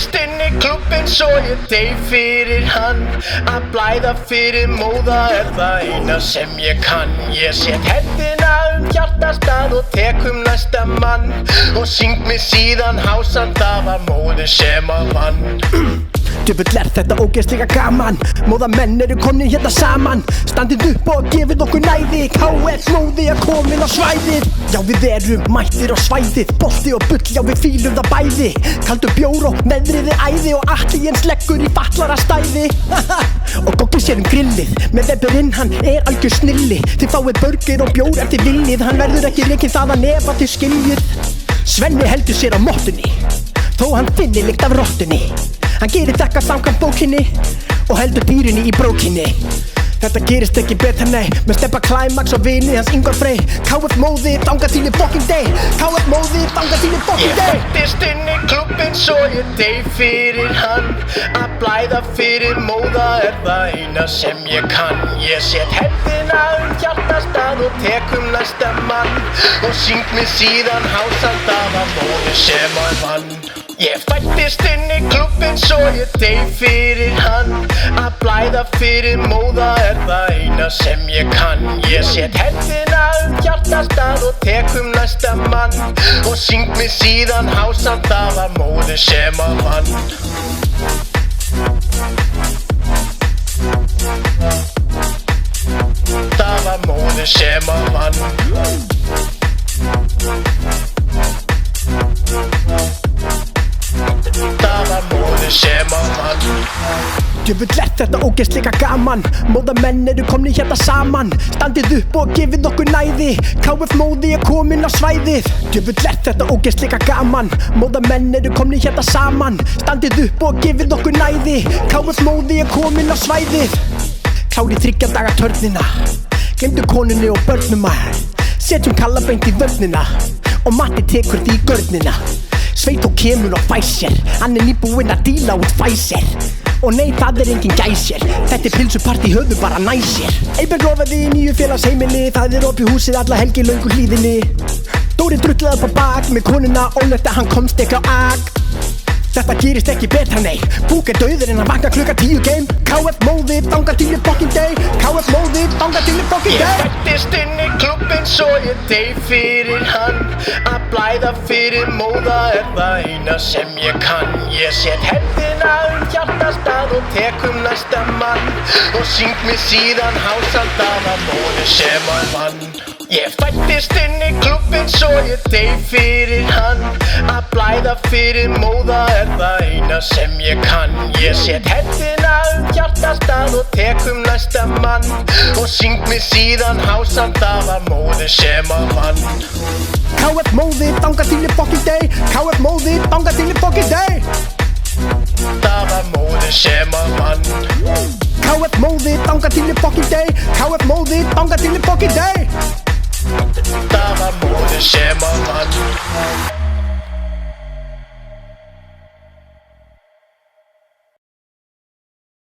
fættist inn í klubbinn svo ég dey fyrir hann. Að blæða fyrir móða það eina sem ég kann. Ég set hendina hjartastað og tek næsta mann. Og syng mig síðan hásan, það var móðir sem að vann. Djöfull þetta ógeðslega gaman. Móðamenn eru komnir hérna saman. Standið upp og gefið okkur næði. KF móði komin á svæðið. Já við erum mættir á svæðið. Bolti og bull, já við fílum það bæði. Kaldur bjór og meðriði æði. Og Atli Jens leggur í ballara stæði. Og Goggi sér grillið. Með veburinn hann algjör snilli. Þið fáið burger og bjór eftir viljið. Hann verður ekki rekinn þaðan ef að þið skiljið. Svenni heldur sér á mottunni, þó hann finnir lykt af rottunni. Hann gerir þetta samkvæmt bókinni og heldur dýrunni í brókinni. Þetta gerist ekki betur nei, með Stebba Climax og vini hans Ingvar Frey. KF móði þangað til í fucking day. KF móði þangað til í fucking day. Ég fættist inn í klubbinn svo ég dey fyrir hann. Að blæða fyrir móða það eina sem ég kann. Ég set hendina hjartastað og tek næsta mann. Og syng mig síðan hásan, það var móðir sem að vann. Ég fættist inn í klubbinn svo ég dey fyrir hann. Að blæða fyrir móða það eina sem ég kann. Ég set hendina hjartastað og tek næsta mann. Og syng mig síðan hásan, það var móðir sem að vann. Það var móðir sem að vann. Það var móðir sem að vann. Djöfull þetta ógeðslega gaman. Móðamenn eru komnir hérna saman. Standið upp og gefið okkur næði. KF móði komin á svæðið. Djöfull þetta ógeðslega gaman. Móðamenn eru komnir hérna saman. Standið upp og gefið okkur næði. KF móði komin á svæðið. Klári 3 daga törnina. Gleymdu konunni og börnum að. Setjum Kalla beint í vörnina. Og Matti tekur því í görnina. Sveit og kemur og fæsir. Hann nýbúinn að díla út Pfizer. Og nei, það engin gæsir. Þetta pilsupartí, höfðu bara næsir. Eyberg lofaði í nýju félagsheimili. Það opið húsið alla helgi löngu hlíðinni. Dóri drullaði upp á bak með konuna. Ólögt að hann komst ekki á ag. Þetta gerist ekki betra nei. Búk dauður en hann vakna klukkan 10 game. KF móði þangað til í fucking day. KF móði þangað til í fucking day. Ég fættist inn í klubbinn svo ég dey fyrir hann. Að blæða fyrir móða það eina sem ég kann. Ég set hendina hjartastað og tek næsta mann. Og syng mig síðan hásan, það var móðir sem að vann. Ég fættist inn í klubbinn svo ég dey fyrir hann. Að blæða fyrir móða það eina sem ég kann. Ég set hendina hjartastað og tek næsta mann. Og syng mig síðan hásan, það var móðir sem að vann. KF móði þangað til í fucking day. KF móði þangað til í fucking day. Það var móðir sem að vann. KF móði þangað til í fucking day. KF móði þangað til í fucking day. Það var móðir sem að vann.